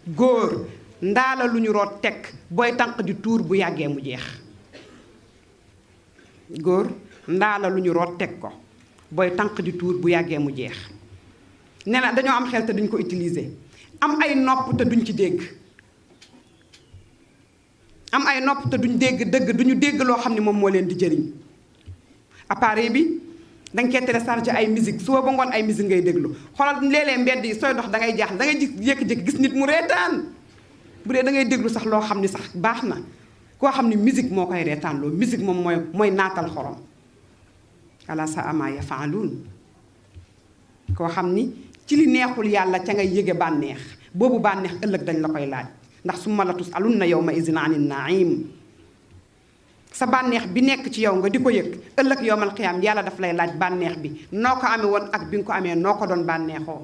góor ndaala lu ñu root teg booy tànq di tuur bu yàggee mu jeex. góor ndaala lu ñu root teg ko booy tànq di tuur bu yàggee mu jeex. nee na dañoo am xel te duñ ko utiliser. am ay nopp te duñ ci dégg. am ay nopp te duñ dégg dëgg duñu dégg loo xam ne moom moo leen di jëriñ. appareil bi danga koy téléchargé ay musique suba ba ngoon ay musique ngay déglu xoolal léeg-léeg mbedd yi sooy dox da ngay jaaxle da ngay jékki-jékki gis nit mu reetaan bu dee da ngay déglu sax loo xam ni sax baax na koo xam ni musique moo koy reetaan loo musique moom mooy naatal xorom ala sa ama yafaaluun koo xam ni ci li neexul yàlla ca ngay yëge bànneex boobu bànneex ëllëg dañ la koy laaj ndax summa la tusalunna yawma izin anin naim sa bànneex bi nekk ci yow nga di ko yëg ëllëg yowmal xiyaam yàlla daf lay laaj bànneex bi noo ko amee woon ak bi nga ko amee noo ko doon bànneexoo